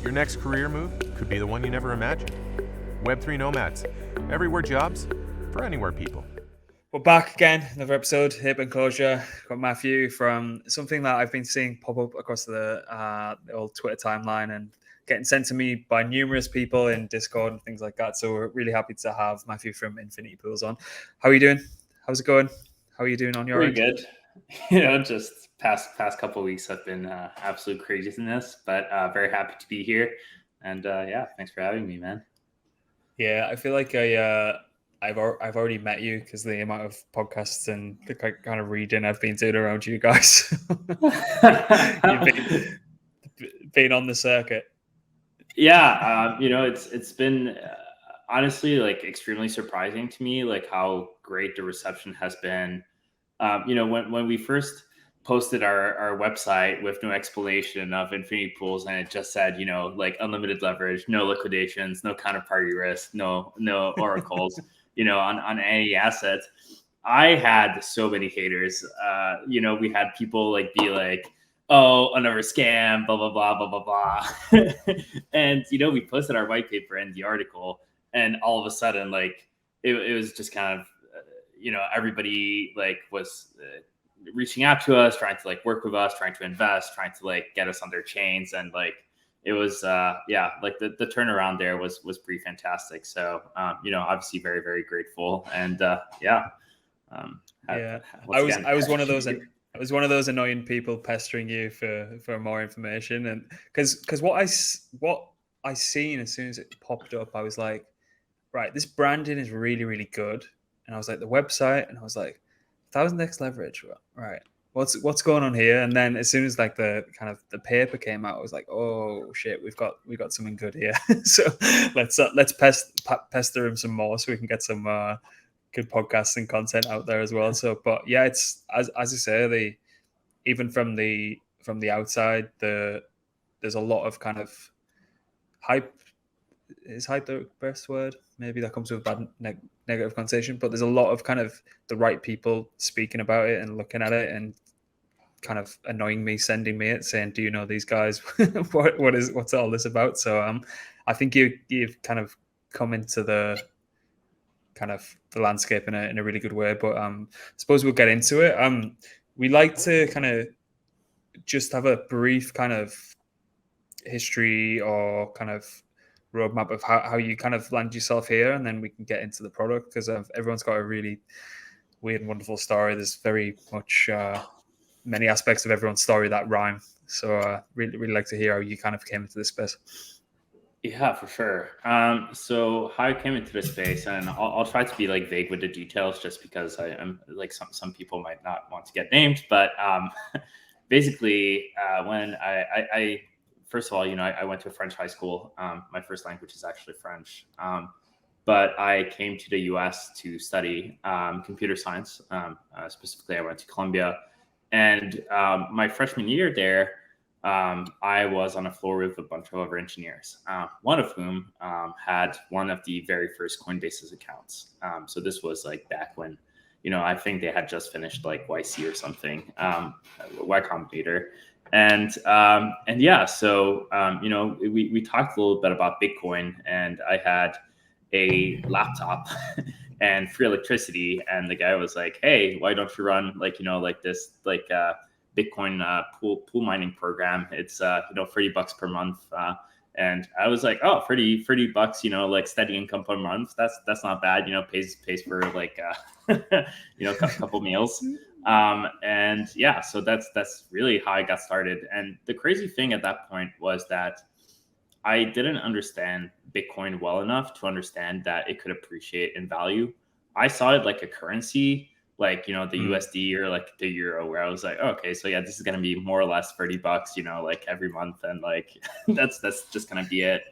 Your next career move could be the one you never imagined. Web3 Nomads. Everywhere jobs for anywhere people. We're back again, another episode, Hip and Closure. Got Matthieu from something that I've been seeing pop up across the old Twitter timeline and getting sent to me by numerous people in Discord and things like that. So we're really happy to have Matthieu from Infinity Pools on. How are you doing? How's it going? How are you doing on your Pretty end? good. Just past couple of weeks have been absolute craziness, but very happy to be here. And thanks for having me, man. Yeah, I feel like I've already met you because the amount of podcasts and the kind of reading I've been doing around you guys. You've been on the circuit. Yeah, it's been honestly like extremely surprising to me, like how great the reception has been. When we first posted our website with no explanation of Infinity Pools, and it just said, like unlimited leverage, no liquidations, no counterparty risk, no oracles, on any assets. I had so many haters. We had people like be like, "Oh, another scam," blah blah blah blah blah blah, and we posted our white paper and the article, and all of a sudden, like it was just kind of, everybody like was reaching out to us, trying to like work with us, trying to invest, trying to like get us on their chains, and like it was like the turnaround there was pretty fantastic. So obviously very very grateful, and I was one of those. I was one of those annoying people pestering you for more information, and because what I seen as soon as it popped up, I was like, right, this branding is really really good, and I was like the website, and I was like 1000x leverage, right? What's going on here? And then as soon as like the kind of the paper came out, I was like, oh shit, we've got something good here. So let's pester him some more so we can get some good podcasts and content out there as well. So, but yeah, it's as I say, even from the outside, there's a lot of kind of hype. Is hype the best word? Maybe that comes with bad negative connotation, but there's a lot of kind of the right people speaking about it and looking at it and kind of annoying me, sending me it, saying, "Do you know these guys? What's all this about?" So I think you've kind of come into the kind of the landscape in a really good way. But I suppose we'll get into it. We like to kind of just have a brief kind of history or kind of roadmap of how you kind of land yourself here, and then we can get into the product because everyone's got a really weird and wonderful story. There's very much many aspects of everyone's story that rhyme. So really, really like to hear how you kind of came into this space. Yeah, for sure. So how I came into this space, and I'll try to be like vague with the details, just because I'm like some people might not want to get named, but basically, when I first of all, I went to a French high school. My first language is actually French, but I came to the U.S. to study computer science. Specifically, I went to Columbia, and my freshman year there, I was on a floor with a bunch of other engineers, one of whom had one of the very first Coinbase's accounts. So this was like back when, I think they had just finished like YC or something, Y Combinator. And yeah, so, we talked a little bit about Bitcoin, and I had a laptop and free electricity. And the guy was like, "Hey, why don't you run like this, like, Bitcoin pool mining program? It's $30 per month." And I was like, "Oh, $30, like steady income per month. That's not bad. Pays for like a couple meals." And yeah, so that's really how I got started. And the crazy thing at that point was that I didn't understand Bitcoin well enough to understand that it could appreciate in value. I saw it like a currency, like, the USD or like the euro, where I was like, oh, okay, so yeah, this is going to be more or less $30, like every month. And like, that's just going to be it.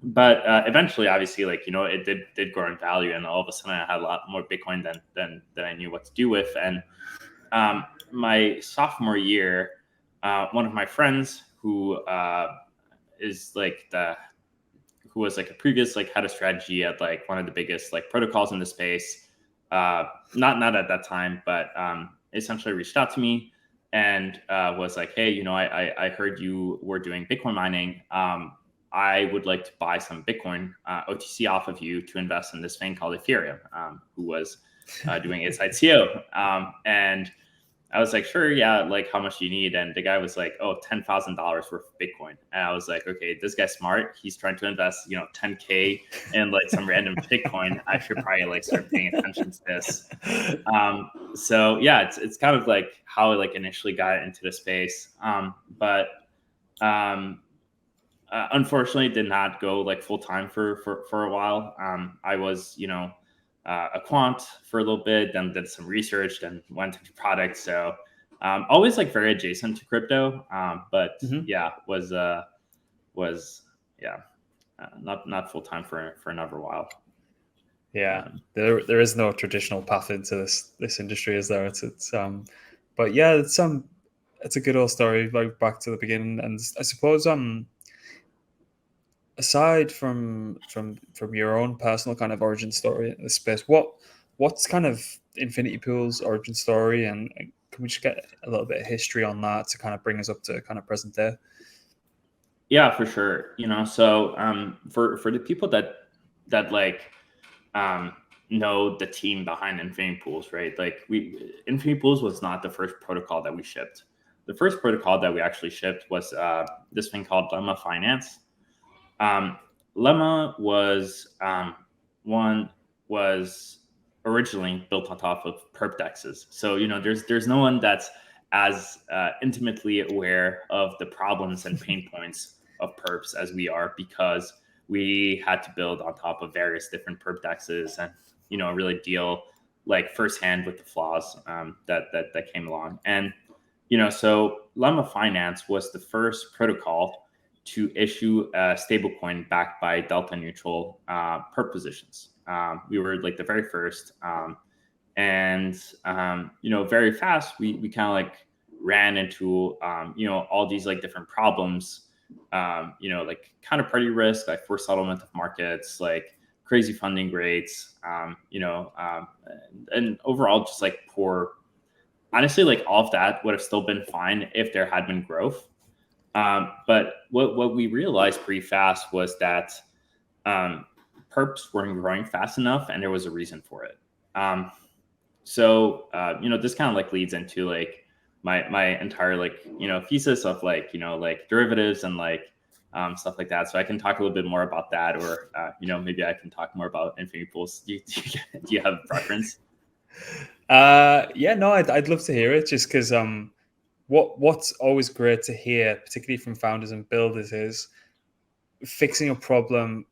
But eventually, obviously, like, it did grow in value, and all of a sudden I had a lot more Bitcoin than I knew what to do with. And my sophomore year, one of my friends who is like who was like a previous like head of strategy at like one of the biggest like protocols in the space, not at that time, but essentially reached out to me and was like, hey, I heard you were doing Bitcoin mining. I would like to buy some Bitcoin OTC off of you to invest in this thing called Ethereum, who was doing its ICO. And I was like, sure, yeah, like how much do you need? And the guy was like, oh, $10,000 worth of Bitcoin. And I was like, okay, this guy's smart. He's trying to invest, 10K in like some random Bitcoin. I should probably like start paying attention to this. So yeah, it's kind of like how I like initially got into the space. But unfortunately did not go like full time for a while. I was, a quant for a little bit, then did some research, then went into products. So always like very adjacent to crypto, but yeah, was not full time for another while. Yeah, there is no traditional path into this industry, is there? But yeah, it's a good old story, like back to the beginning. And I suppose aside from your own personal kind of origin story in this space, what's kind of Infinity Pool's origin story, and can we just get a little bit of history on that to kind of bring us up to kind of present day? Yeah, for sure. So for the people that like know the team behind Infinity Pools, right? Like Infinity Pools was not the first protocol that we shipped. The first protocol that we actually shipped was this thing called Lemma Finance. Lemma was was originally built on top of perp dexes. So there's no one that's as intimately aware of the problems and pain points of perps as we are, because we had to build on top of various different perp dexes and really deal like firsthand with the flaws that came along. And so Lemma Finance was the first protocol to issue a stablecoin backed by delta neutral perp positions. We were like the very first, and very fast we kind of like ran into all these like different problems, like counterparty risk, like forced settlement of markets, like crazy funding rates, and overall just like poor. Honestly, like all of that would have still been fine if there had been growth. But what we realized pretty fast was that perps weren't growing fast enough, and there was a reason for it. So this kind of like leads into like my entire like thesis of like like derivatives and like stuff like that. So I can talk a little bit more about that, or maybe I can talk more about Infinity Pools. Do you have a preference? Yeah, no, I'd love to hear it, just because what's always great to hear, particularly from founders and builders, is fixing a problem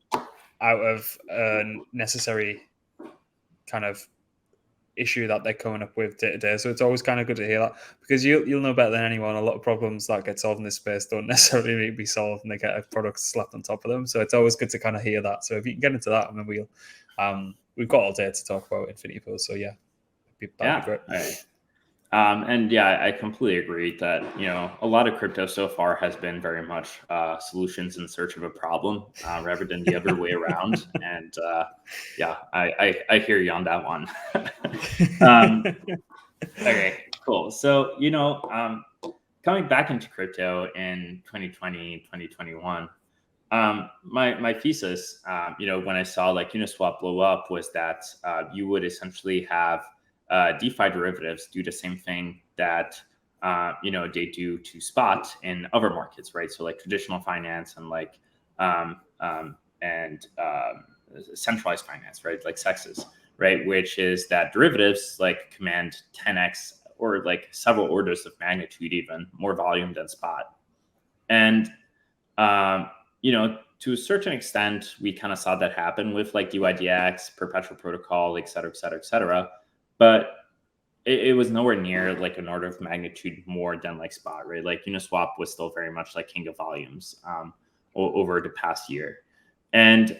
out of a necessary kind of issue that they're coming up with day to day. So it's always kind of good to hear that, because you'll know better than anyone, a lot of problems that get solved in this space don't necessarily need to be solved, and they get a product slapped on top of them. So it's always good to kind of hear that. So if you can get into that, and then we've got all day to talk about Infinity Pools. So yeah, that'd be great. All right. And yeah, I completely agree that a lot of crypto so far has been very much solutions in search of a problem rather than the other way around. And yeah, I hear you on that one. Okay, cool. So coming back into crypto in 2020, 2021, my thesis, when I saw like Uniswap blow up, was that you would essentially have DeFi derivatives do the same thing that they do to spot in other markets, right? So like traditional finance and like centralized finance, right? Like sexes, right? Which is that derivatives like command 10x or like several orders of magnitude, even more volume than spot. And to a certain extent, we kind of saw that happen with like DYDX, Perpetual Protocol, et cetera, et cetera, et cetera. But it was nowhere near like an order of magnitude more than like spot, right? Like Uniswap was still very much like king of volumes over the past year. And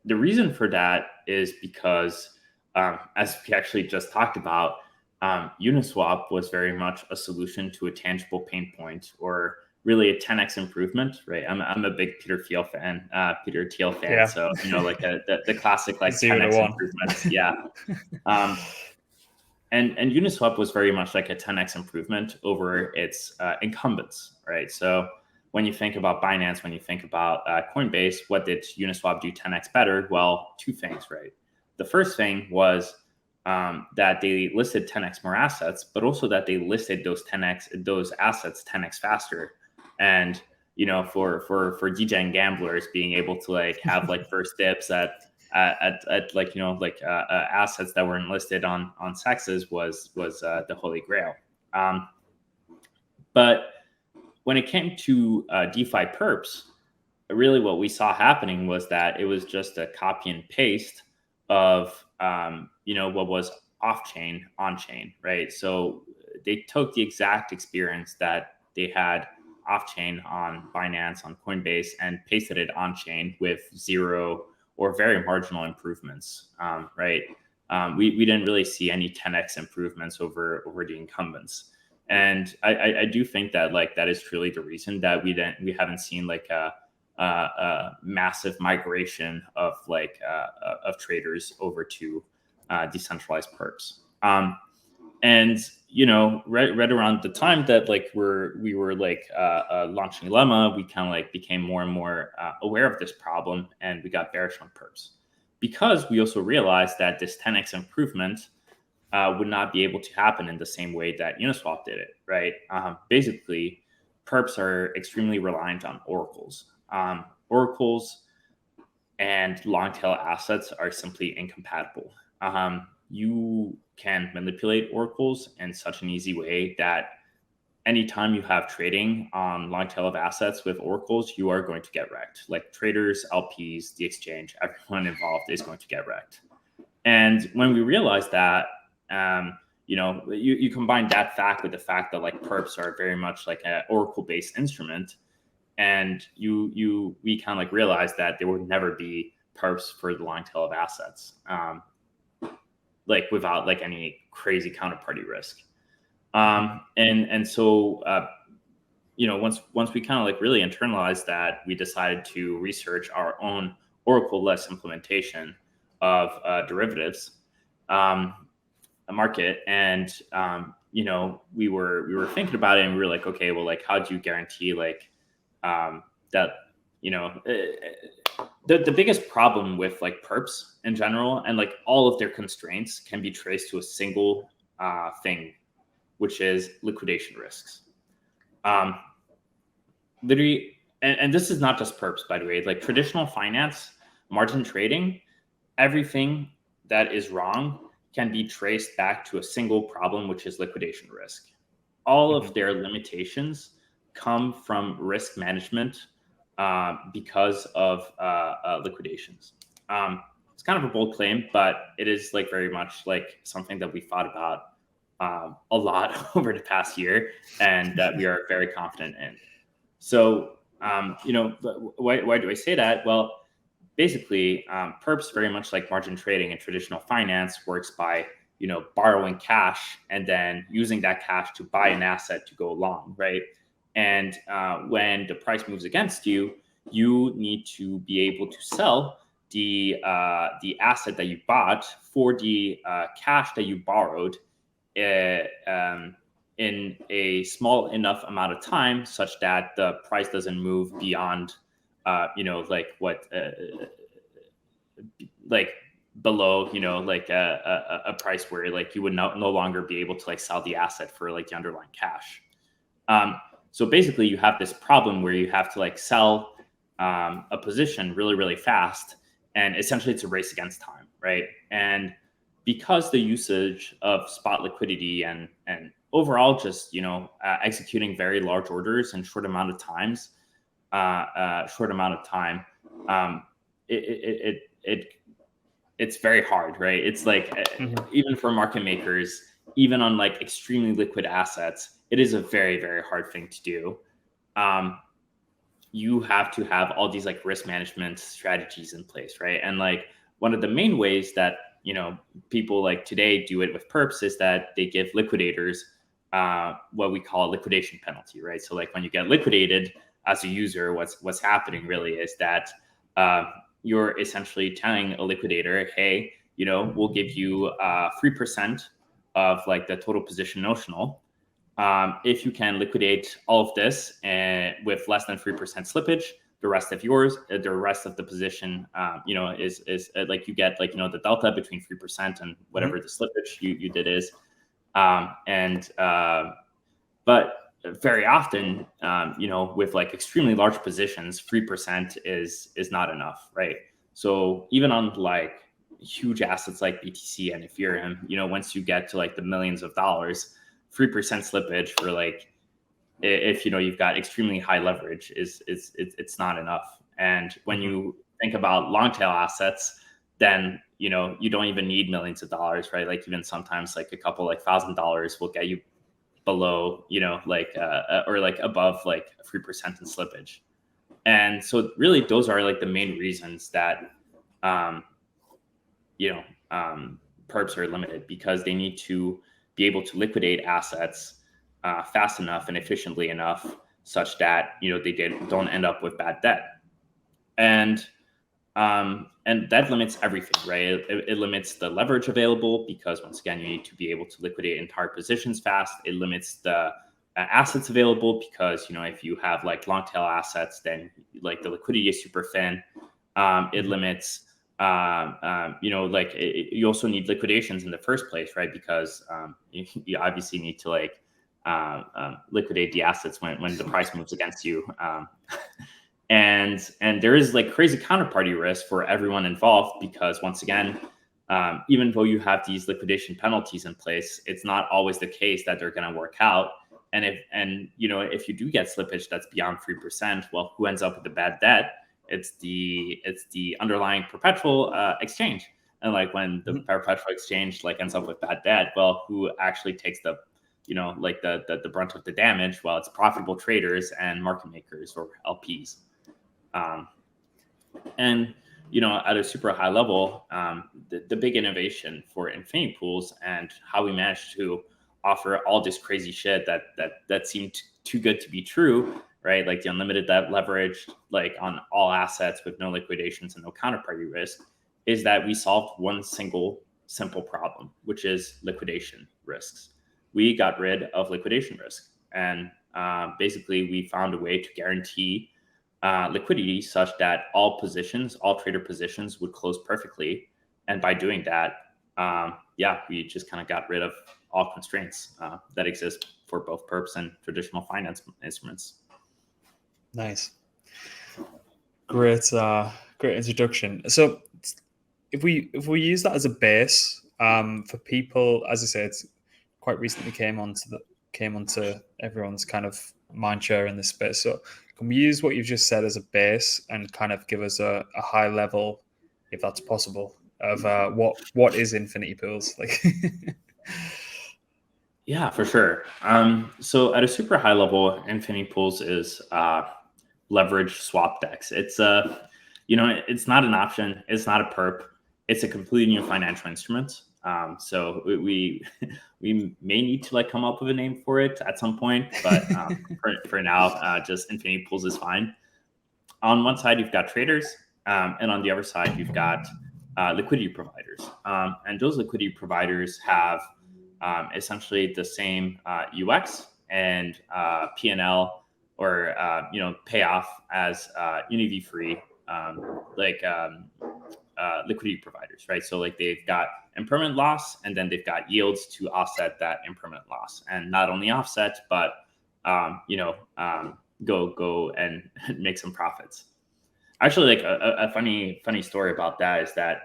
the reason for that is because, as we actually just talked about, Uniswap was very much a solution to a tangible pain point, or really a 10x improvement, right? I'm a big Peter Thiel fan. Yeah. So like the classic like 0 to 10x 1 improvements, yeah. and Uniswap was very much like a 10x improvement over its incumbents, right? So when you think about Binance, when you think about Coinbase, what did Uniswap do 10x better? Well, two things, right? The first thing was that they listed 10x more assets, but also that they listed those assets 10x faster. And for DJing gamblers, being able to like have like first dips at like assets that weren't listed on sexes was the holy grail. But when it came to DeFi perps, really what we saw happening was that it was just a copy and paste of what was off chain on chain, right? So they took the exact experience that they had off chain on Binance, on Coinbase, and pasted it on chain with zero or very marginal improvements, right? We didn't really see any 10x improvements over the incumbents. And I do think that like that is truly the reason that we haven't seen like a massive migration of of traders over to decentralized perps. And right around the time that like we were launching Lemma, we kind of like became more and more aware of this problem, and we got bearish on perps because we also realized that this 10x improvement would not be able to happen in the same way that Uniswap did it, right? Basically, perps are extremely reliant on oracles. Oracles and long tail assets are simply incompatible. You can manipulate oracles in such an easy way that anytime you have trading on long tail of assets with oracles, you are going to get wrecked. Like traders, LPs, the exchange, everyone involved is going to get wrecked. And when we realized that, you combine that fact with the fact that like perps are very much like an oracle based instrument, and we kind of like realized that there would never be perps for the long tail of assets, like without like any crazy counterparty risk. And so once we kind of like really internalized that, we decided to research our own oracle-less implementation of derivatives market, and we were thinking about it, and we were like, okay, well, like how do you guarantee like that the biggest problem with like perps in general and like all of their constraints can be traced to a single thing, which is liquidation risks. Literally, and this is not just perps, by the way, like traditional finance, margin trading, everything that is wrong can be traced back to a single problem, which is liquidation risk. All of their limitations come from risk management because of liquidations. It's kind of a bold claim, but it is like very much like something that we thought about a lot over the past year, and that we are very confident in. So, why do I say that? Well, basically, perps, very much like margin trading in traditional finance, works by borrowing cash and then using that cash to buy an asset to go long, right? And when the price moves against you, you need to be able to sell the asset that you bought for the cash that you borrowed in a small enough amount of time, such that the price doesn't move beyond like below a price where like you would no longer be able to like sell the asset for like the underlying cash. So basically you have this problem where you have to like sell a position really, really fast, and essentially it's a race against time, right? And because the usage of spot liquidity and overall just executing very large orders in short amount of time, it's very hard, right? It's like even for market makers, even on like extremely liquid assets, it is a very, very hard thing to do. You have to have all these like risk management strategies in place, right? And like one of the main ways that people like today do it with perps is that they give liquidators what we call a liquidation penalty, right? So like when you get liquidated as a user, what's happening really is that you're essentially telling a liquidator, hey, we'll give you 3% of like the total position notional. If you can liquidate all of this and with less than 3% slippage, the rest of yours, the rest of the position, is like you get like, the delta between 3% and whatever the slippage you did is. But very often, with like extremely large positions, 3% is not enough, right? So even on like huge assets like BTC and Ethereum, once you get to like the millions of dollars, 3% slippage for like, if you've got extremely high leverage, it's not enough. And when you think about long tail assets, then you don't even need millions of dollars, right? Like even sometimes like a couple like $1,000 will get you below, or like above like 3% in slippage. And so really those are like the main reasons that perps are limited, because they need to be able to liquidate assets fast enough and efficiently enough such that they don't end up with bad debt. And that limits everything, right? It limits the leverage available, because once again, you need to be able to liquidate entire positions fast. It limits the assets available, because if you have like long tail assets, then like the liquidity is super thin. It limits you also need liquidations in the first place, right? Because you obviously need to like liquidate the assets when the price moves against you. And there is like crazy counterparty risk for everyone involved, because once again, even though you have these liquidation penalties in place, it's not always the case that they're going to work out. And if you do get slippage that's beyond 3%, well, who ends up with the bad debt? It's the underlying perpetual exchange. And like when the perpetual exchange like ends up with bad debt, well, who actually takes the the brunt of the damage? Well, it's profitable traders and market makers, or LPs. And at a super high level, the big innovation for Infinity pools and how we managed to offer all this crazy shit that seemed too good to be true, right? Like the unlimited debt leverage, like on all assets with no liquidations and no counterparty risk, is that we solved one single simple problem, which is liquidation risks. We got rid of liquidation risk, and basically we found a way to guarantee liquidity such that all trader positions would close perfectly. And by doing that, we just kind of got rid of all constraints that exist for both perps and traditional finance instruments. Nice. Great introduction. So if we use that as a base for people, as I said, it's quite recently came onto everyone's kind of mind share in this space. So can we use what you've just said as a base and kind of give us a high level, if that's possible, of what is Infinity pools like? Yeah, for sure. So at a super high level, Infinity pools is leverage swap DEX. It's it's not an option. It's not a perp. It's a completely new financial instrument. So we may need to like come up with a name for it at some point, but for now, just Infinity pools is fine. On one side, you've got traders, and on the other side, you've got liquidity providers. And those liquidity providers have essentially the same UX and P&L or payoff as UniV free liquidity providers, right? So like they've got impermanent loss, and then they've got yields to offset that impermanent loss, and not only offset, but go and make some profits. Actually, like a funny story about that is that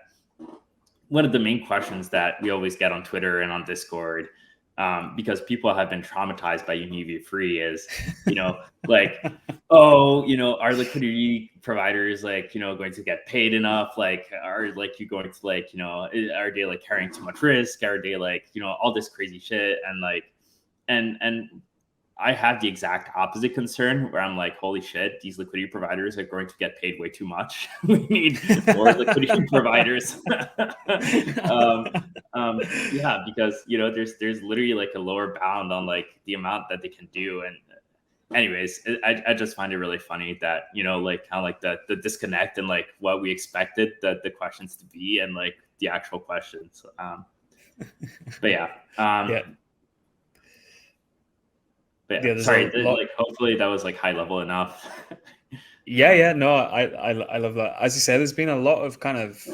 one of the main questions that we always get on Twitter and on Discord, because people have been traumatized by UniV free, is are liquidity providers going to get paid enough? Like, are you going to are they like carrying too much risk? Are they all this crazy shit? And and I have the exact opposite concern, where I'm like, holy shit, these liquidity providers are going to get paid way too much. We need more liquidity providers. Because there's literally like a lower bound on like the amount that they can do. And anyways, I just find it really funny that the disconnect and like what we expected the questions to be and like the actual questions. But yeah, Yeah. but Yeah, yeah, there's a sorry. lot. Like, hopefully that was like high level enough. Yeah, no, I love that. As you said, there's been a lot of kind of,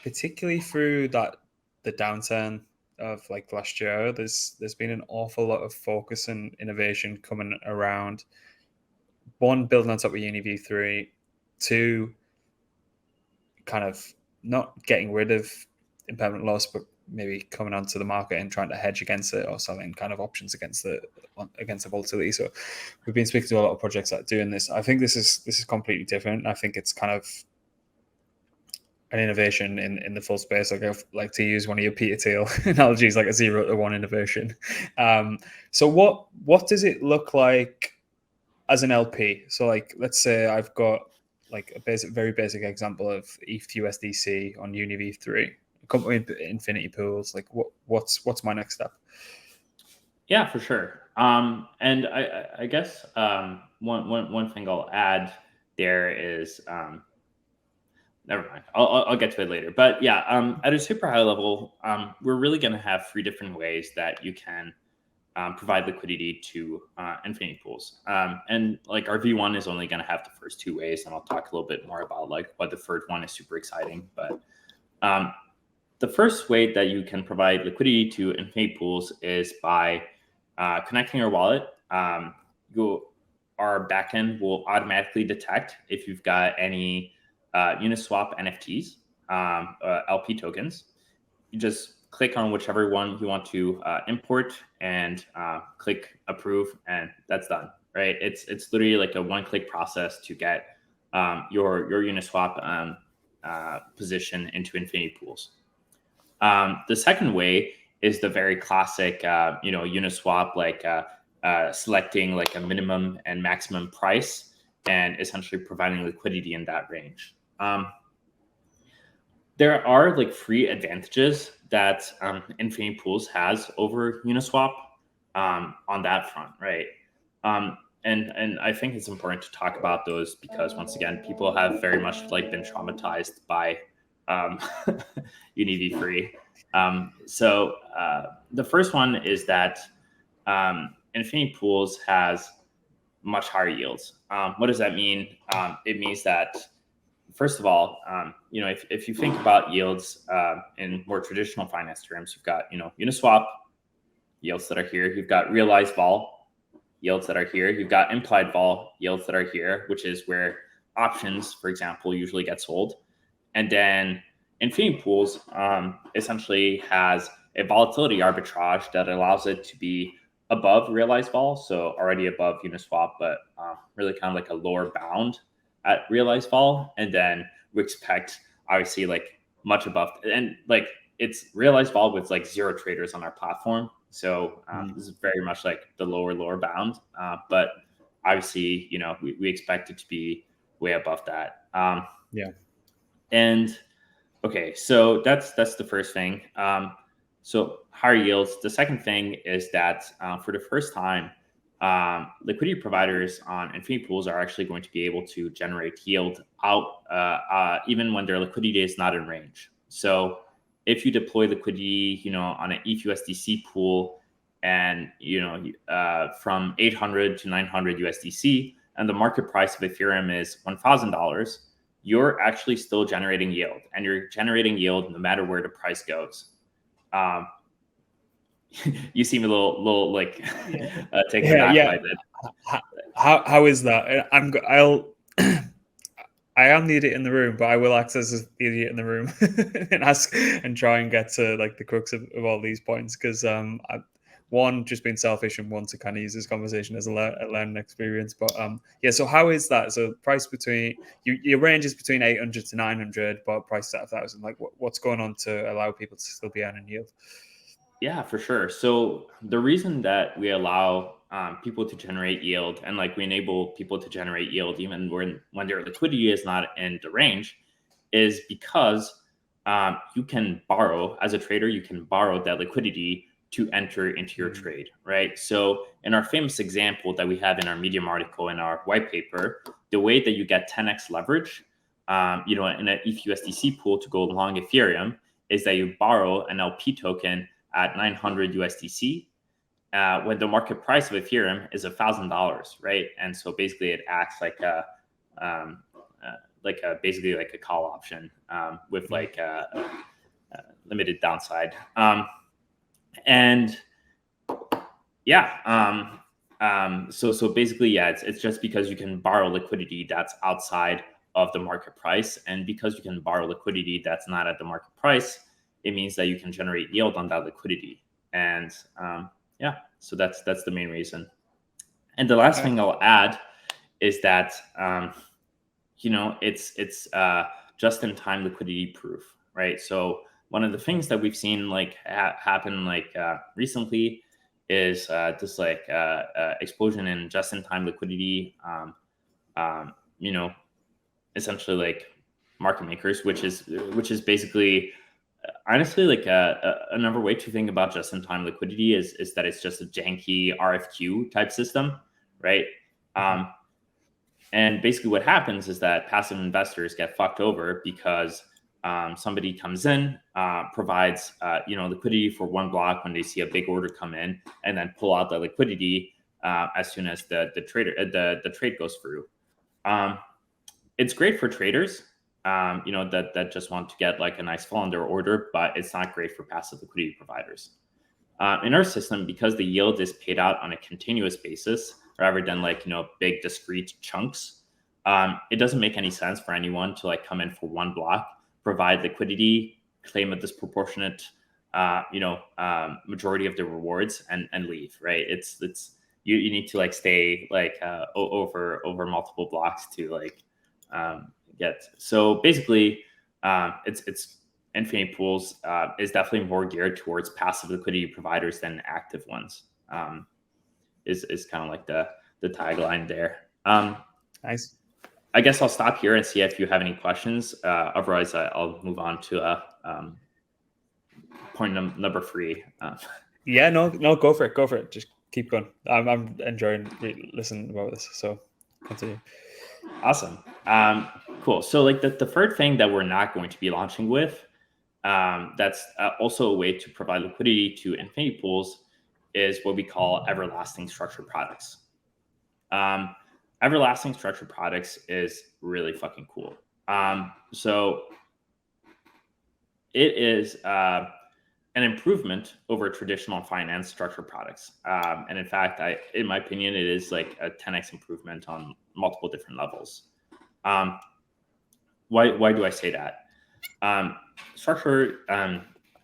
particularly through the downturn of like last year. There's been an awful lot of focus and innovation coming around. One, building on top of UniV3. Two, kind of not getting rid of impermanent loss, but maybe coming onto the market and trying to hedge against it or selling kind of options against the volatility. So we've been speaking to a lot of projects that are doing this. I think this is completely different. I think it's kind of an innovation in the full space. Like I like to use one of your Peter Thiel analogies, like a 0 to 1 innovation. So what does it look like as an LP? So like, let's say I've got like a very basic example of ETH USDC on UniV3, company with Infinity pools. Like what's my next step? Yeah, for sure. And I guess one thing I'll add there is never mind. I'll get to it later. But yeah, at a super high level, we're really going to have 3 different ways that you can provide liquidity to Infinity pools. And like our V1 is only going to have the first 2 ways, and I'll talk a little bit more about like what the third one is super exciting. But the first way that you can provide liquidity to Infinity pools is by connecting your wallet. Our backend will automatically detect if you've got any Uniswap NFTs, LP tokens. You just click on whichever one you want to import and click approve, and that's done. Right? It's literally like a one-click process to get your Uniswap position into Infinity pools. The second way is the very classic, Uniswap, like selecting like a minimum and maximum price and essentially providing liquidity in that range. There are like free advantages that Infinity Pools has over Uniswap on that front, right? And I think it's important to talk about those because once again, people have very much like been traumatized by UniV3. So the first one is that Infinity Pools has much higher yields. What does that mean? It means that, first of all, if you think about yields in more traditional finance terms, you've got, Uniswap yields that are here. You've got realized vol yields that are here. You've got implied vol yields that are here, which is where options, for example, usually get sold. And then Infinity Pools essentially has a volatility arbitrage that allows it to be above realized vol, so already above Uniswap, but really kind of like a lower bound at realized vol. And then we expect obviously like much above, and like it's realized vol with like 0 traders on our platform. So this is very much like the lower bound, but obviously, we expect it to be way above that. And okay, so that's the first thing. So higher yields. The second thing is that for the first time, liquidity providers on Infinity Pools are actually going to be able to generate yield out even when their liquidity is not in range. So if you deploy liquidity, on an ETH-USDC pool and, from 800 to 900 USDC, and the market price of Ethereum is $1,000, you're actually still generating yield, and you're generating yield no matter where the price goes. You seem a little like taken aback by that. How is that? I am the idiot in the room, but I will act as the idiot in the room and ask and try and get to like the crux of all these points, because one, just being selfish, and one, to kind of use this conversation as a learning experience. But so how is that? So price between your range is between 800 to 900, but price at 1,000. Like what's going on to allow people to still be earning yield? Yeah, for sure. So the reason that we allow people to generate yield, and like we enable people to generate yield even when their liquidity is not in the range, is because you can borrow, as a trader, you can borrow that liquidity to enter into your trade, right? So in our famous example that we have in our Medium article in our white paper, the way that you get 10x leverage, in an ETH-USDC pool to go long Ethereum is that you borrow an LP token at 900 USDC when the market price of Ethereum is $1,000, right? And so basically it acts like a basically like a call option with like a limited downside. And yeah, so basically, yeah, it's just because you can borrow liquidity that's outside of the market price, and because you can borrow liquidity that's not at the market price, it means that you can generate yield on that liquidity. And yeah, so that's the main reason. And the last thing I'll add is that it's just-in-time liquidity proof, right? So one of the things that we've seen like happen like recently is this like explosion in just-in-time liquidity. Essentially like market makers, which is basically honestly like another way to think about just-in-time liquidity is that it's just a janky RFQ type system, right? And basically what happens is that passive investors get fucked over because somebody comes in, provides liquidity for one block when they see a big order come in, and then pull out the liquidity as soon as the trade goes through. It's great for traders, that just want to get like a nice fall on their order, but it's not great for passive liquidity providers. In our system, because the yield is paid out on a continuous basis rather than like big discrete chunks, it doesn't make any sense for anyone to like come in for one block, provide liquidity, claim a disproportionate majority of the rewards, and leave, right? It's you need to like stay like over multiple blocks to like get. So basically it's Infinity Pools is definitely more geared towards passive liquidity providers than active ones. Is kind of like the tagline there. Nice. I guess I'll stop here and see if you have any questions. Otherwise, I'll move on to point number 3. Yeah, no, go for it. Just keep going. I'm enjoying listening about this. So continue. Awesome. Cool. So like the third thing that we're not going to be launching with, that's also a way to provide liquidity to Infinity Pools, is what we call everlasting structured products. Everlasting structured products is really fucking cool. So it is an improvement over traditional finance structured products. And in fact, in my opinion, it is like a 10x improvement on multiple different levels. Why do I say that?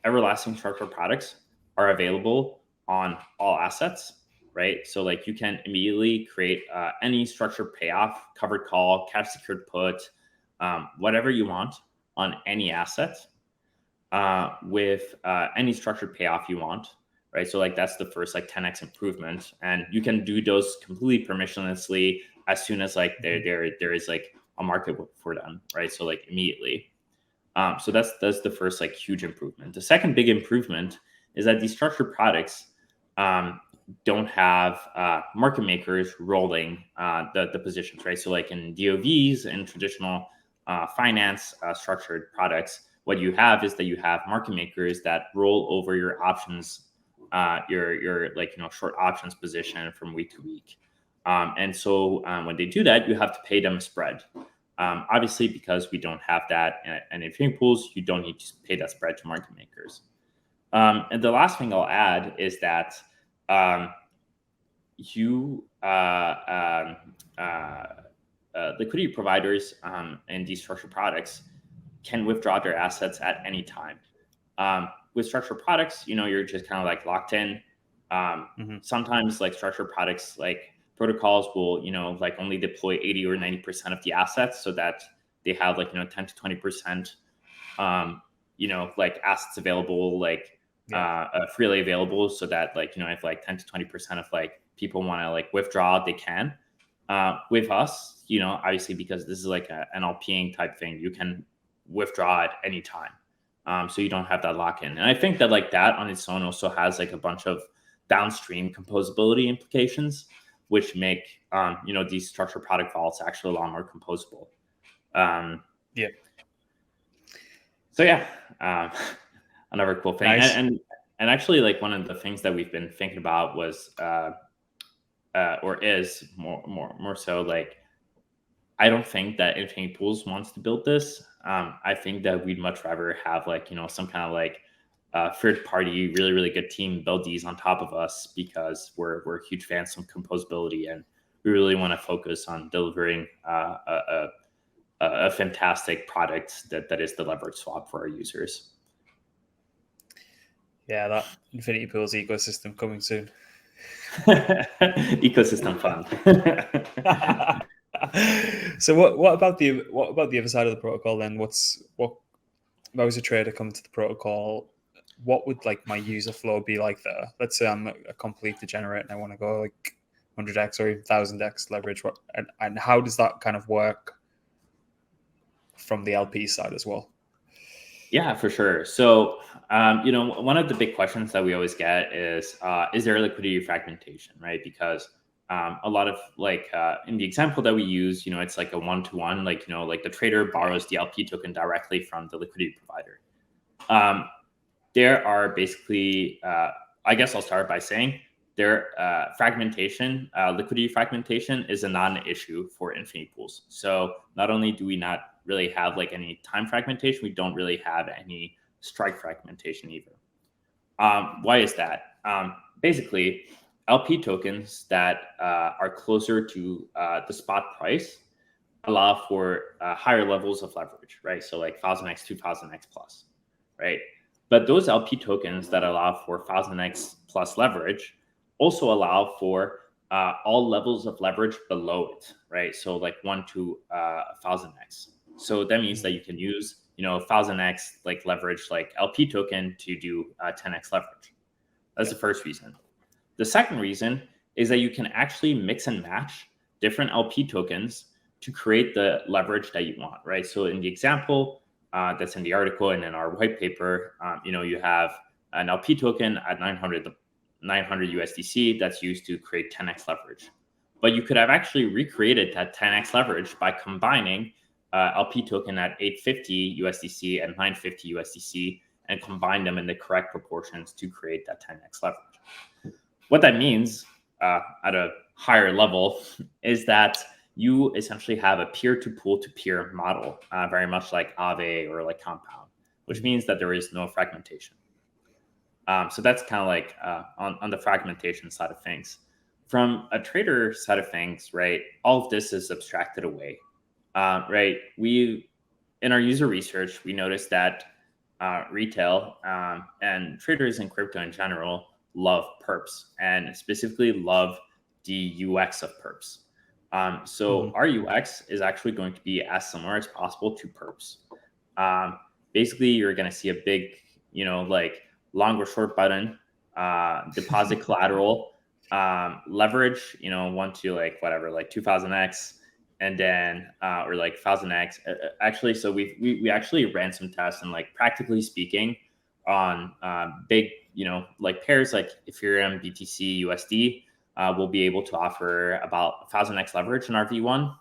Everlasting structured products are available on all assets, right? So like you can immediately create any structured payoff, covered call, cash secured put, whatever you want on any asset with any structured payoff you want, right? So like that's the first like 10x improvement, and you can do those completely permissionlessly as soon as like there is like a market for them, right? So like immediately. So that's the first like huge improvement. The second big improvement is that these structured products don't have market makers rolling the positions, right? So like in DOVs and traditional finance structured products, what you have is that you have market makers that roll over your options, your like short options position from week to week. And so when they do that, you have to pay them a spread. Obviously, because we don't have that in Infinity Pools, you don't need to pay that spread to market makers. And the last thing I'll add is that liquidity providers in these structured products can withdraw their assets at any time. With structured products, you're just kind of like locked in. Sometimes like structured products, like protocols will, like only deploy 80 or 90% of the assets so that they have like, 10 to 20%, like assets available, like freely available, so that like, if like 10 to 20% of like people want to like withdraw, they can. With us, obviously because this is like an LPing type thing, you can withdraw at any time. So you don't have that lock in. And I think that like that on its own also has like a bunch of downstream composability implications, which make, these structured product vaults actually a lot more composable. So yeah, another cool thing. Nice. And actually, like one of the things that we've been thinking about was or is more so like, I don't think that Infinity Pools wants to build this. I think that we'd much rather have like, some kind of like third party, really, really good team build these on top of us, because we're huge fans of composability, and we really want to focus on delivering a fantastic product that is the leverage swap for our users. Yeah, that Infinity Pools ecosystem coming soon. Ecosystem fun. So what about the other side of the protocol then? What if I was a trader coming to the protocol, what would like my user flow be like there? Let's say I'm a complete degenerate and I want to go like 100x or even 1000x leverage. And how does that kind of work from the LP side as well? Yeah, for sure. So, one of the big questions that we always get is there liquidity fragmentation, right? Because a lot of like in the example that we use, it's like a one-to-one, like the trader borrows the LP token directly from the liquidity provider. There are basically, I guess I'll start by saying fragmentation, liquidity fragmentation is a non-issue for Infinity Pools. So not only do we not really have like any time fragmentation, we don't really have any strike fragmentation either. Why is that? Basically, LP tokens that are closer to the spot price allow for higher levels of leverage, right? So like 1000x, 2000x plus, right? But those LP tokens that allow for 1000x plus leverage also allow for all levels of leverage below it, right? So like 1 to 1000x. So that means that you can use 1000x like leverage like LP token to do 10x leverage. That's the first reason. The second reason is that you can actually mix and match different LP tokens to create the leverage that you want, right? So in the example that's in the article and in our white paper, you have an LP token at 900 USDC that's used to create 10x leverage. But you could have actually recreated that 10x leverage by combining LP token at 850 USDC and 950 USDC and combine them in the correct proportions to create that 10x leverage. What that means at a higher level is that you essentially have a peer-to-pool-to-peer model, very much like Aave or like Compound, which means that there is no fragmentation. So that's kind of like on the fragmentation side of things. From a trader side of things, right, all of this is abstracted away, right? In our user research, we noticed that retail and traders in crypto in general love perps, and specifically love the UX of perps. So our UX is actually going to be as similar as possible to perps. Basically, you're going to see a big, like long or short button, deposit collateral, leverage, 1 to like whatever, like 2000x, and then or like 1000x. Actually, so we actually ran some tests, and like practically speaking, on big, like pairs like Ethereum, BTC, USD, we'll be able to offer about 1000x leverage in our V1.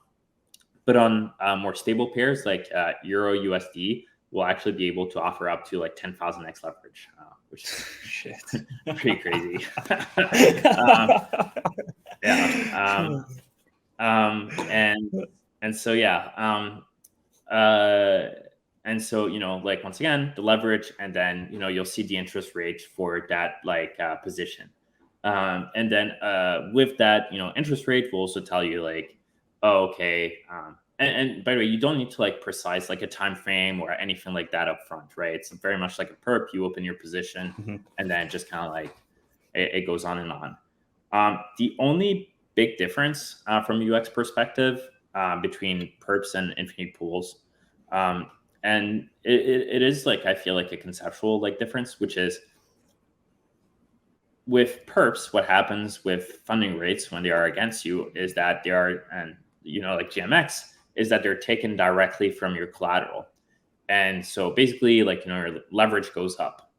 But on more stable pairs like Euro USD, we'll actually be able to offer up to like 10,000x leverage, which is Shit. pretty crazy. And so and so like once again the leverage, and then you'll see the interest rate for that like position, and then with that interest rate will also tell you like, oh, okay, and by the way, you don't need to like precise like a time frame or anything like that up front, right? It's very much like a perp. You open your position and then just kind of like it goes on and on. The only big difference from a UX perspective between perps and Infinity Pools, and it is like, I feel like a conceptual like difference, which is with perps, what happens with funding rates when they are against you is that they are, and like GMX, is that they're taken directly from your collateral. And so basically like, your leverage goes up.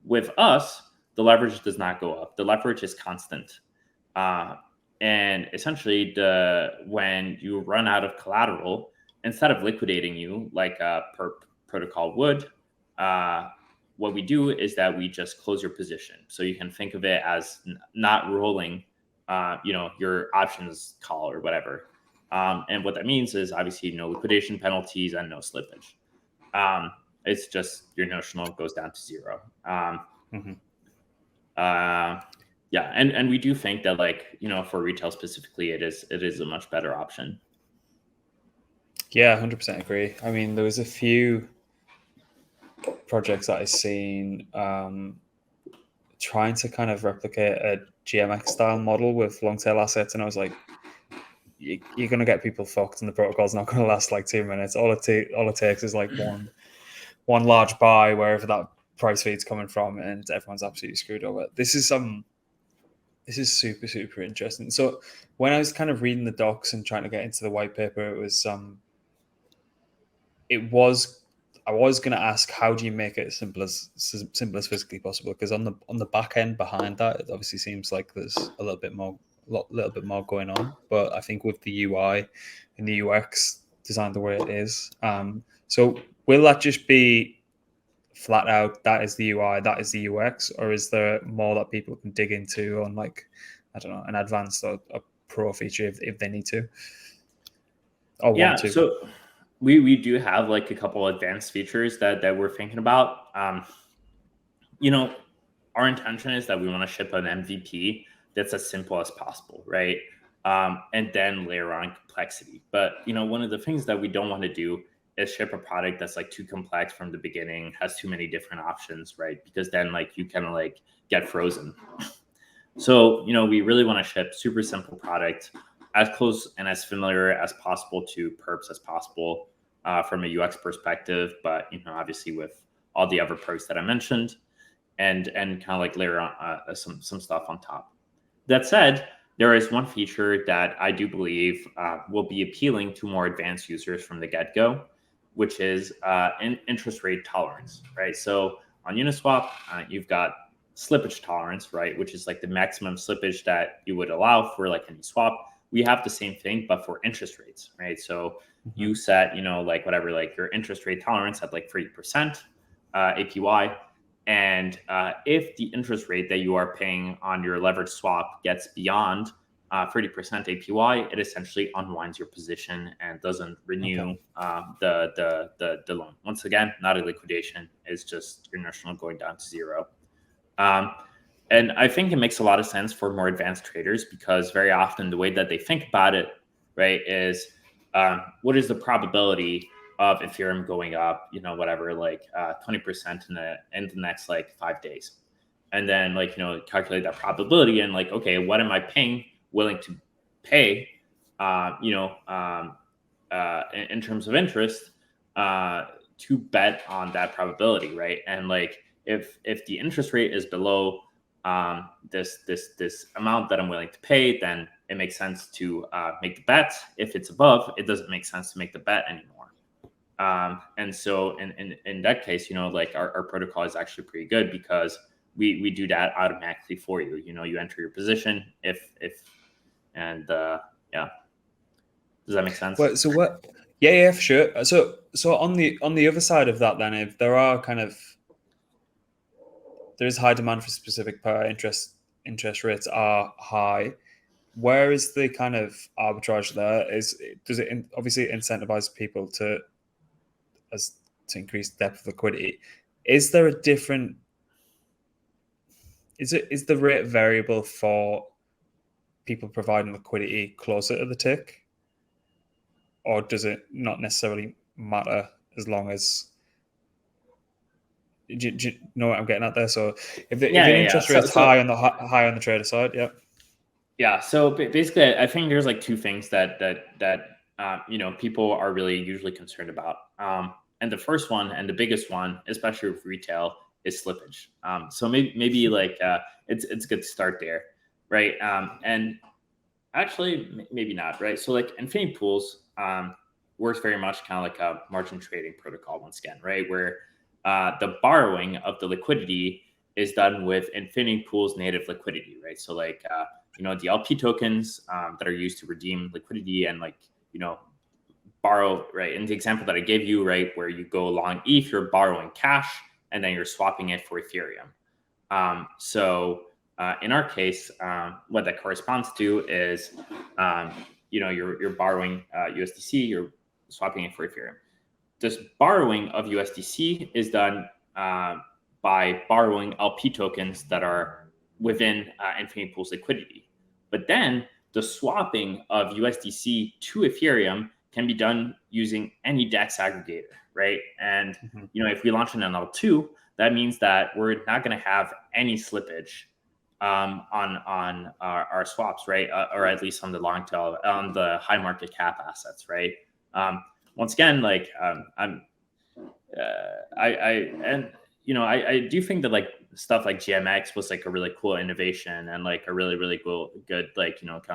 With us, the leverage does not go up. The leverage is constant. And essentially when you run out of collateral, instead of liquidating you like a perp protocol would, what we do is that we just close your position. So you can think of it as not rolling, your options call or whatever. And what that means is obviously no liquidation penalties and no slippage. It's just your notional goes down to zero. Yeah, and we do think that, like, for retail specifically, it is a much better option. Yeah, 100% agree. I mean, there was a few projects that I've seen trying to kind of replicate a GMX style model with long tail assets, and I was like, you're going to get people fucked, and the protocol's not going to last like 2 minutes. All it takes is like one large buy wherever that price feed's coming from, and everyone's absolutely screwed over. This is super, super interesting. So when I was kind of reading the docs and trying to get into the white paper, I was going to ask, how do you make it as simple as physically possible? Because on the back end behind that, it obviously seems like there's a little bit more going on. But I think with the UI and the UX designed the way it is, so will that just be flat out, that is the UI, that is the UX, or is there more that people can dig into on, like, I don't know, an advanced or a pro feature if they need to or want to? So we do have like a couple advanced features that we're thinking about. Our intention is that we want to ship an MVP that's as simple as possible, right? And then layer on complexity. But one of the things that we don't want to do is ship a product that's like too complex from the beginning, has too many different options, right? Because then like you kind of like get frozen. So we really want to ship super simple product, as close and as familiar as possible to perps as possible from a UX perspective, but obviously with all the other perks that I mentioned, and kind of like layer on some stuff on top. That said, there is one feature that I do believe will be appealing to more advanced users from the get-go, which is interest rate tolerance, right? So on Uniswap, you've got slippage tolerance, right? Which is like the maximum slippage that you would allow for like any swap. We have the same thing, but for interest rates, right? So you set, like whatever, like your interest rate tolerance at like 3% APY. And if the interest rate that you are paying on your leverage swap gets beyond 30% APY, it essentially unwinds your position and doesn't renew the loan. Once again, not a liquidation. It's just your notional going down to zero. And I think it makes a lot of sense for more advanced traders, because very often the way that they think about it, right, is what is the probability of Ethereum going up, whatever, like 20% in the next like 5 days. And then like, calculate that probability and like, okay, what am I willing to pay, in terms of interest to bet on that probability, right? And like, if the interest rate is below this amount that I'm willing to pay, then it makes sense to make the bet. If it's above, it doesn't make sense to make the bet anymore. And so in that case, like our protocol is actually pretty good, because we do that automatically for you. You enter your position and yeah. Does that make sense? Well, so what? Yeah, for sure. So on the other side of that, then, if there is high demand for specific pair, interest rates are high, where is the kind of arbitrage there? Does it obviously incentivize people to increase depth of liquidity? Is there a different? Is the rate variable for people providing liquidity closer to the tick, or does it not necessarily matter as long as? Do you know what I'm getting at there? So if the interest rate's high on the trader side, yeah. Yeah. So basically, I think there's like two things that people are really usually concerned about. And the first one and the biggest one, especially with retail, is slippage. So maybe like it's good to start there, right? And actually, maybe not, right? So like Infinity Pools works very much kind of like a margin trading protocol once again, right? Where the borrowing of the liquidity is done with Infinity Pool's native liquidity, right? So like the LP tokens that are used to redeem liquidity and like borrow, right? In the example that I gave you, right, where you go long ETH, you're borrowing cash and then you're swapping it for Ethereum. In our case, what that corresponds to is, you're borrowing USDC, you're swapping it for Ethereum. This borrowing of USDC is done by borrowing LP tokens that are within Infinity Pool's liquidity. But then the swapping of USDC to Ethereum can be done using any DEX aggregator, right? And if we launch an NL2, that means that we're not going to have any slippage on our swaps, right? Or at least on the long tail, on the high market cap assets, right? Once again, like I do think that like stuff like GMX was like a really cool innovation and like a really, really good like, kind of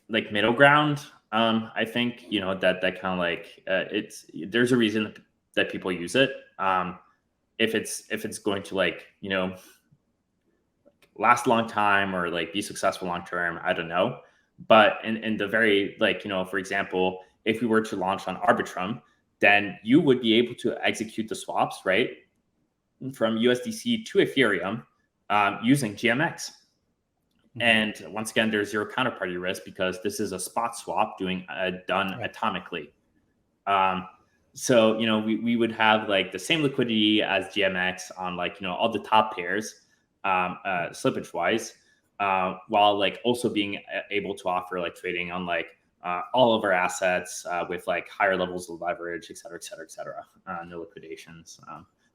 like middle ground. I think, that kind of like there's a reason that people use it. If it's going to like, last a long time or like be successful long term, I don't know. But in the very like, for example, if we were to launch on Arbitrum, then you would be able to execute the swaps, right, from USDC to Ethereum using GMX. And once again, there's zero counterparty risk because this is a spot swap done atomically. We would have like the same liquidity as GMX on like, all the top pairs slippage wise, while like also being able to offer like trading on like all of our assets with like higher levels of leverage, et cetera, et cetera, et cetera. No liquidations,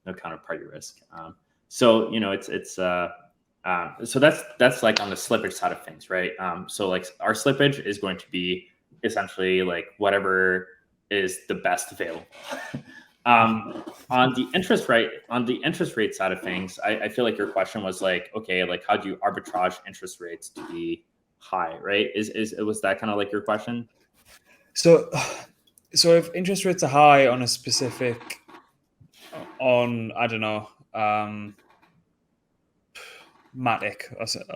no counterparty risk. So that's like on the slippage side of things, right? So like our slippage is going to be essentially like whatever is the best available. On the interest rate side of things, I feel like your question was like, okay, like how do you arbitrage interest rates to be high, right? Was that kind of like your question? So if interest rates are high on a specific, I don't know, Matic,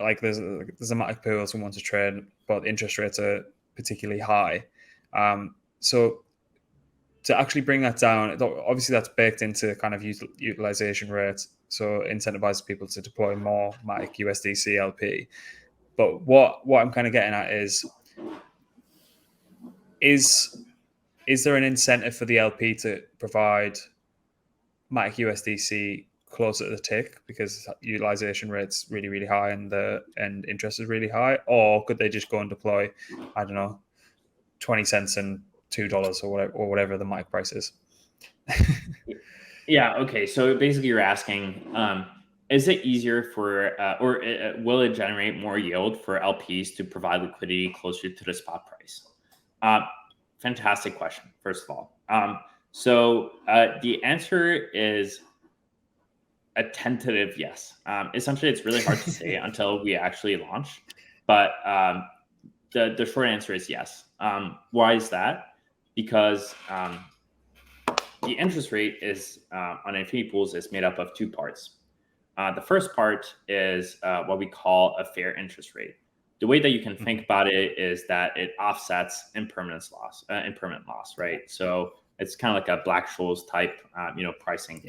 like there's a Matic pool someone wants to trade, but the interest rates are particularly high. So to actually bring that down, obviously that's baked into kind of utilization rates, so incentivizes people to deploy more Matic USDC LP. But what I'm kind of getting at is there an incentive for the LP to provide Matic USDC closer to the tick because utilization rate's really, really high and interest is really high? Or could they just go and deploy, I don't know, 20 cents and $2 or whatever the Matic price is? Yeah. Okay. So basically you're asking, is it easier or will it generate more yield for LPs to provide liquidity closer to the spot price? Fantastic question, first of all. So the answer is a tentative yes. Essentially, it's really hard to say until we actually launch. But the short answer is yes. Why is that? Because the interest rate is on Infinity Pools is made up of two parts. The first part is what we call a fair interest rate. The way that you can think about it is that it offsets impermanent loss, right? So it's kind of like a Black-Scholes type, pricing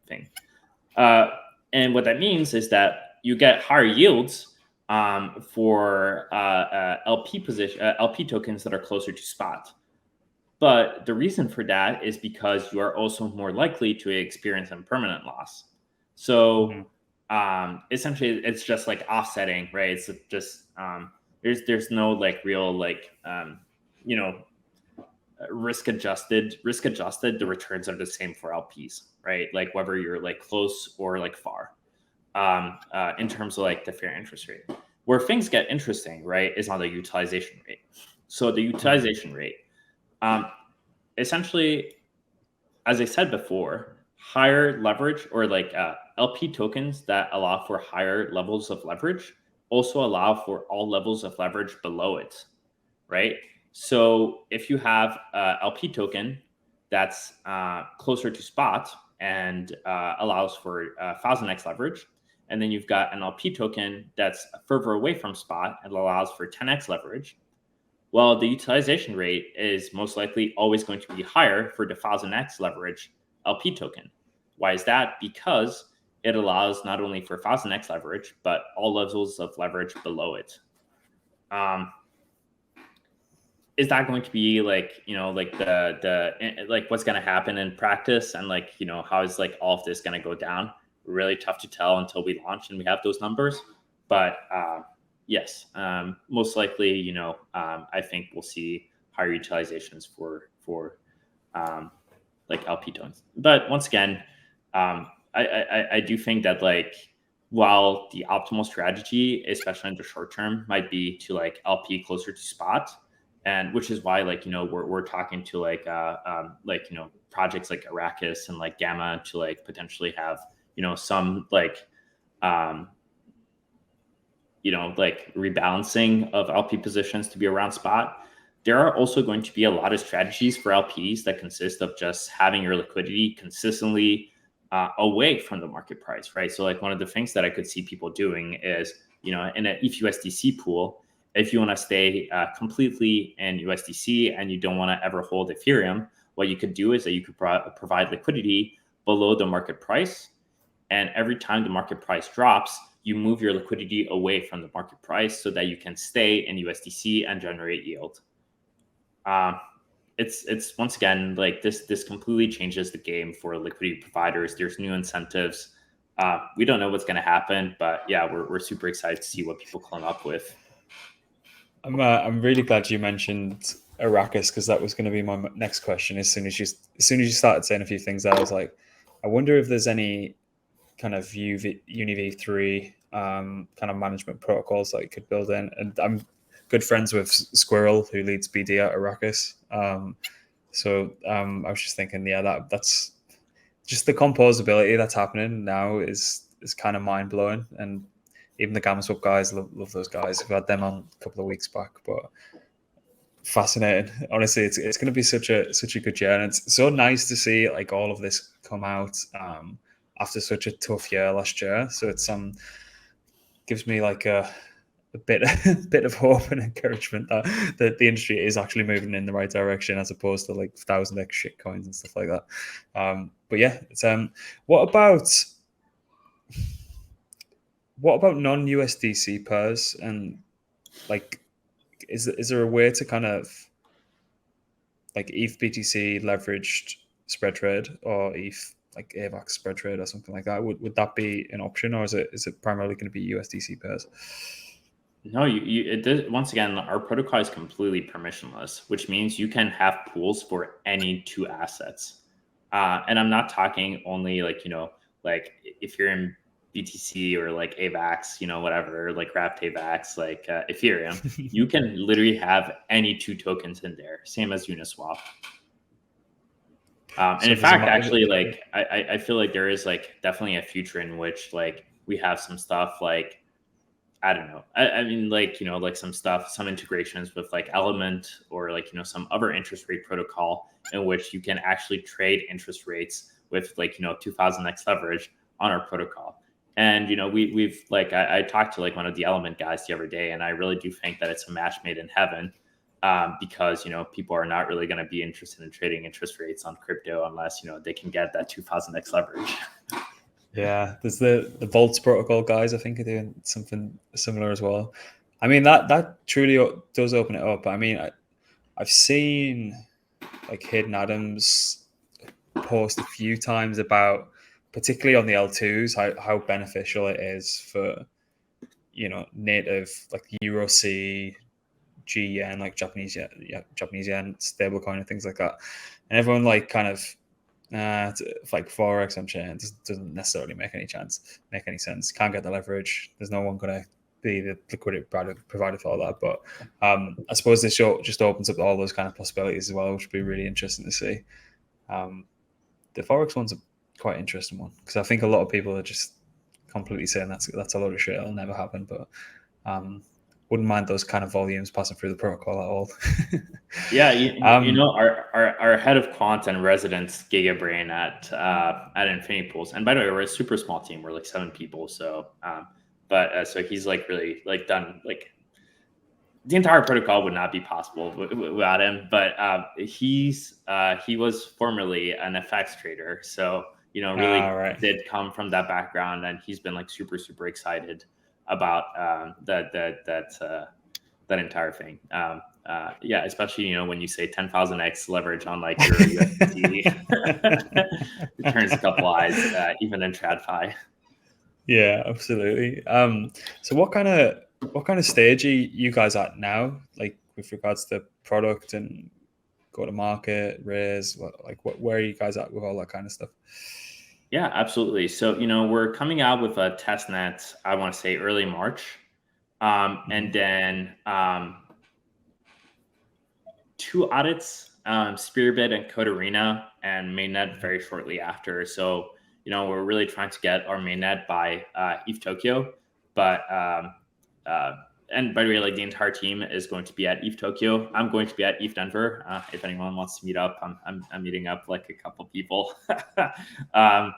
thing. And what that means is that you get higher yields for LP tokens that are closer to spot. But the reason for that is because you are also more likely to experience impermanent loss. So essentially, it's just like offsetting, right? It's just there's no like real like risk adjusted. The returns are the same for LPs, right? Like whether you're like close or like far, in terms of like the fair interest rate. Where things get interesting, right, is on the utilization rate. So the utilization rate, essentially, as I said before, higher leverage or like LP tokens that allow for higher levels of leverage also allow for all levels of leverage below it, right? So if you have a LP token that's closer to spot and allows for 1000x leverage, and then you've got an LP token that's further away from spot and allows for 10x leverage, well, the utilization rate is most likely always going to be higher for the 1000x leverage LP token. Why is that? Because it allows not only for 1000x leverage, but all levels of leverage below it. Is that going to be like, like the like what's going to happen in practice, and like, how is like all of this going to go down? Really tough to tell until we launch and we have those numbers. But yes, most likely, I think we'll see higher utilizations for like LP tokens. But once again, I do think that like, while the optimal strategy, especially in the short term, might be to like LP closer to spot, and which is why like, we're talking to like projects like Arrakis and like Gamma to like potentially have some like like rebalancing of LP positions to be around spot. There are also going to be a lot of strategies for LPs that consist of just having your liquidity consistently away from the market price, right? So like, one of the things that I could see people doing is, in an ETH-USDC pool, if you want to stay completely in USDC and you don't want to ever hold Ethereum, what you could do is that you could provide liquidity below the market price. And every time the market price drops, you move your liquidity away from the market price so that you can stay in USDC and generate yield. It's once again, like this completely changes the game for liquidity providers. There's new incentives. We don't know what's going to happen, but yeah, we're super excited to see what people come up with. I'm really glad you mentioned Arrakis, because that was going to be my next question. As soon as you started saying a few things there, I was like, I wonder if there's any kind of UniV3 kind of management protocols that you could build in. And I'm good friends with Squirrel, who leads BD at Arrakis. So I was just thinking, yeah, that's just the composability that's happening now is kind of mind blowing. And even the GammaSwap guys love those guys. We've had them on a couple of weeks back, but fascinating. Honestly, it's going to be such a good year, and it's so nice to see like all of this come out after such a tough year last year. So it's gives me like a bit of hope and encouragement that the industry is actually moving in the right direction, as opposed to like 1000x shit coins and stuff like that. But yeah, it's what about non-USDC pairs, and like is there a way to kind of like ETH BTC leveraged spread trade, or ETH like AVAX spread trade or something like that? Would that be an option, or is it primarily going to be USDC pairs? No, once again, our protocol is completely permissionless, which means you can have pools for any two assets. And I'm not talking only like, like if you're in BTC or like AVAX, whatever, like wrapped AVAX, like Ethereum, you can literally have any two tokens in there, same as Uniswap. And in fact, actually, like I feel like there is like definitely a future in which like we have some stuff like, I don't know. I mean, like, like some stuff, some integrations with like Element or like, some other interest rate protocol in which you can actually trade interest rates with like, 2000x leverage on our protocol. And, we've like, I talked to like one of the Element guys the other day, and I really do think that it's a match made in heaven, because, people are not really going to be interested in trading interest rates on crypto unless, they can get that 2000x leverage. Yeah, there's the Vaults protocol guys, I think, are doing something similar as well. I mean, that truly does open it up. I mean, I've seen like Hidden Adams post a few times about, particularly on the L2s, how beneficial it is for, native like Euro C, G yen, like Japanese yen stablecoin and things like that. And everyone like kind of like Forex on chain doesn't necessarily make any sense. Can't get the leverage. There's no one going to be the liquidity provider for all that. But I suppose this show just opens up all those kind of possibilities as well, which would be really interesting to see. The Forex one's a quite interesting one, because I think a lot of people are just completely saying that's a load of shit. It'll never happen. But wouldn't mind those kind of volumes passing through the protocol at all. Yeah, our head of quant and residence Gigabrain at Infinity Pools, and by the way, we're a super small team. We're like 7 people, so so he's like really like done like the entire protocol would not be possible without him. But he was formerly an FX trader, so really right. did come from that background, and he's been like super excited about that entire thing. Yeah, especially when you say 10,000x leverage on like your USDT, it turns a couple eyes, even in TradFi. Yeah, absolutely. So what kind of stage are you guys at now, like with regards to product and go to market, raise, where are you guys at with all that kind of stuff? Yeah, absolutely. So we're coming out with a test net, I want to say early March, and then 2 audits, Spearbit and Coderina, and mainnet very shortly after. So we're really trying to get our mainnet by ETH Tokyo, but and by the way, like the entire team is going to be at ETH Tokyo. I'm going to be at ETH Denver. If anyone wants to meet up, I'm meeting up like a couple people. But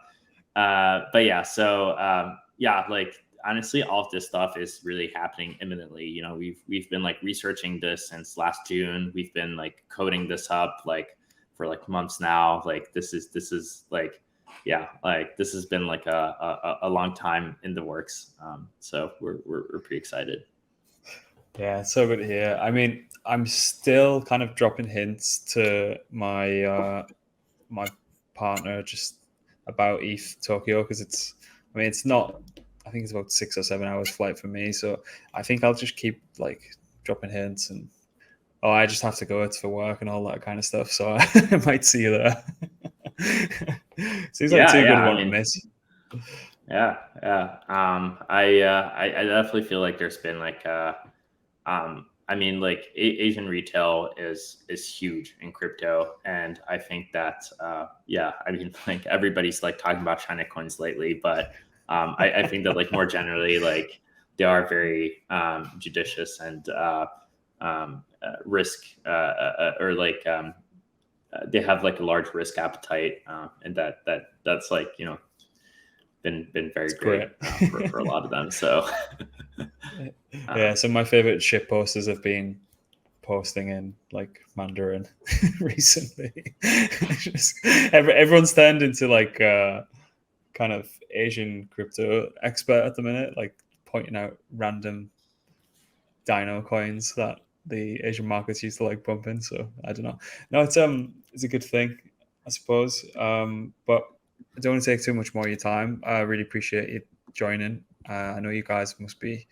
yeah, so yeah, like honestly, all of this stuff is really happening imminently. We've been like researching this since last June. We've been like coding this up like for like months now. Like this is like, yeah, like this has been like a long time in the works. So we're pretty excited. Yeah, it's so good to hear. I mean, I'm still kind of dropping hints to my my partner just about ETH Tokyo, because it's not, I think it's about 6 or 7 hours flight for me. So I think I'll just keep like dropping hints, and I just have to go. It's for work and all that kind of stuff. So I might see you there. Seems like too good one to miss. Yeah. I definitely feel like there's been like I mean, like Asian retail is huge in crypto, and I think that yeah, I mean, like everybody's like talking about China coins lately, but I think that like more generally, like they are very judicious and risk or like they have like a large risk appetite, and that's like been very great for a lot of them. So yeah, so my favorite shit posters have been posting in like Mandarin recently. Everyone's turned into like kind of Asian crypto expert at the minute, like pointing out random dino coins that the Asian markets used to like pump in. So I don't know. No, it's a good thing, I suppose. But I don't want to take too much more of your time. I really appreciate you joining. I know you guys must be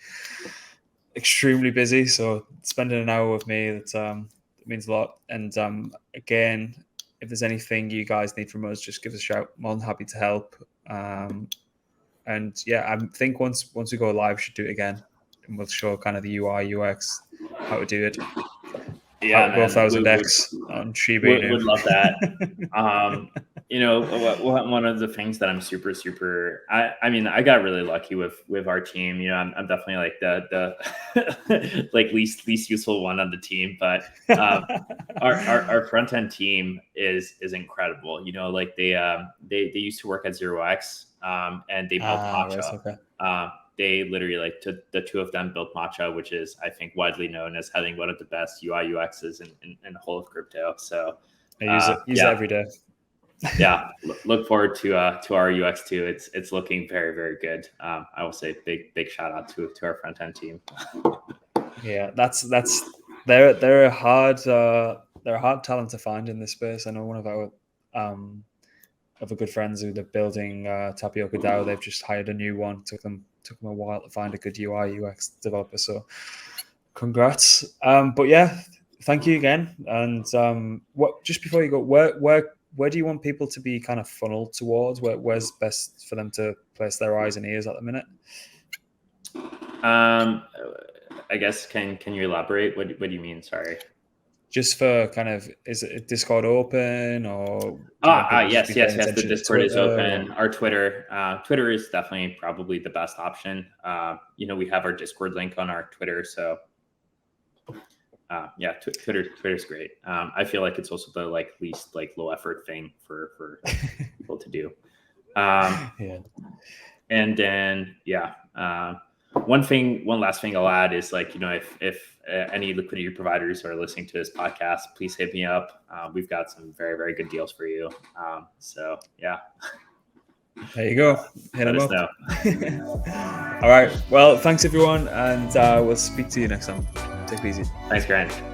extremely busy, so spending an hour with me, that means a lot. And again, if there's anything you guys need from us, just give us a shout. More than happy to help. And yeah, I think once we go live, we should do it again, and we'll show kind of the UI UX, how to do it. Yeah, how to go 1000x on Shiba Inu. Would love that. One of the things that I'm super I mean, I got really lucky with our team. I'm definitely like the like least useful one on the team, but our front end team is incredible. Like they used to work at 0x, and they built Matcha. Right, okay. They literally like the two of them built Matcha, which is I think widely known as having one of the best UI UXs in the whole of crypto. So I use it every day. Yeah, look forward to our UX too. It's looking very good. I will say big shout out to our front end team. Yeah, that's they're a hard talent to find in this space. I know one of our other good friends who they're building Tapioca DAO. They've just hired a new one. Took them a while to find a good UI UX developer. So congrats. But yeah, thank you again. And what just before you go, where do you want people to be kind of funneled towards? Where's best for them to place their eyes and ears at the minute? I guess can you elaborate? What do you mean? Sorry. Just for kind of, is it Discord open or? Yes. The Discord is open. Our Twitter is definitely probably the best option. We have our Discord link on our Twitter, so yeah, Twitter's great. I feel like it's also the like least like low effort thing for people to do. Yeah. And then one last thing I'll add is like, if any liquidity providers are listening to this podcast, please hit me up. We've got some very, very good deals for you. So yeah. There you go. Hit Let him us up. know. All right. Well, thanks everyone, and we'll speak to you next time. Take it easy. Thanks, Grant.